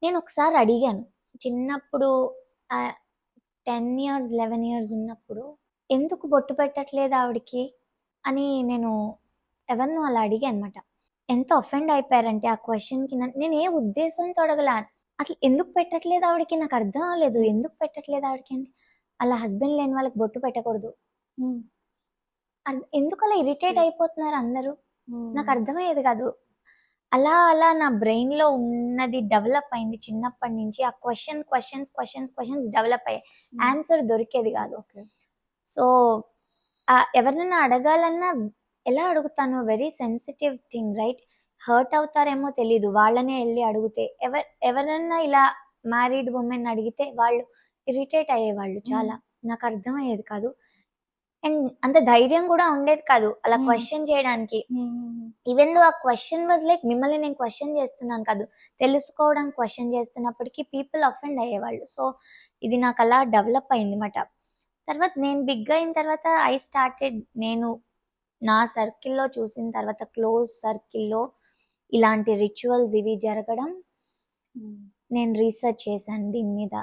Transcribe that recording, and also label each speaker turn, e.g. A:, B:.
A: నేను ఒకసారి అడిగాను. చిన్నప్పుడు 10 ఇయర్స్, 11 ఇయర్స్ ఉన్నప్పుడు ఎందుకు బొట్టు పెట్టట్లేదు ఆవిడకి అని నేను ఎవరినో అలా అడిగానమాట. ఎంత అఫెండ్ అయిపోయారంటే ఆ క్వెషన్‌కి నేను ఏ ఉద్దేశంతో అడగలా. అసలు ఎందుకు పెట్టట్లేదు ఆవిడకి నాకు అర్థం అవ్వలేదు. ఎందుకు పెట్టట్లేదు ఆవిడకి అంటే, అలా హస్బెండ్ లేని వాళ్ళకి బొట్టు పెట్టకూడదు.
B: హ్మ్.
A: ఎందుకు అలా ఇరిటేట్ అయిపోతున్నారు అందరూ? నాకు
B: హ్మ్.
A: అర్థమయ్యేది కాదు. అలా అలా నా బ్రెయిన్‌లో ఉన్నది డెవలప్ అయింది చిన్నప్పటి నుంచి. ఆ క్వెషన్స్ డెవలప్ అయ్యాయి.
B: హ్మ్.
A: ఆన్సర్ దొరికేది కాదు.
B: ఓకే.
A: సో, ఎవరినైనా అడగాలన్నా ఎలా అడుగుతాను? Very sensitive thing right? Hurt అవుతారేమో తెలీదు. వాళ్ళనే ఎళ్లి అడిగితే. ఎవరన్నా ఇలా మ్యారీడ్ వుమెన్ అడిగితే వాళ్ళు ఇరిటేట్ అయ్యేవాళ్ళు చాలా. నాకు అర్థమయ్యేది కాదు. అండ్ అంత ధైర్యం కూడా ఉండేది కాదు అలా
B: హ్మ్.
A: క్వెషన్ చేయడానికి.
B: హ్మ్.
A: ఈవెన్ దో ఆ క్వెషన్ వాస్ లైక్ మిమ్మల్ని నేను క్వెషన్ చేస్తున్నాను కాదు. తెలుసుకోవడానికి క్వెషన్ చేస్తున్నప్పటికి పీపుల్ అఫెండ్ అయ్యేవాళ్ళు. సో, ఇది నాకు అలా డెవలప్ అయిందన్నమాట. తర్వాత నేను బిగ్ అయిన తర్వాత ఐ స్టార్టెడ్ నేను నా సర్కిల్‌లో చూసిన తర్వాత క్లోజ్ సర్కిల్‌లో ఇలాంటి రిచువల్స్ ఇవి జరగడం
B: హ్మ్.
A: నేను రీసెర్చ్ చేశాను దీని మీద.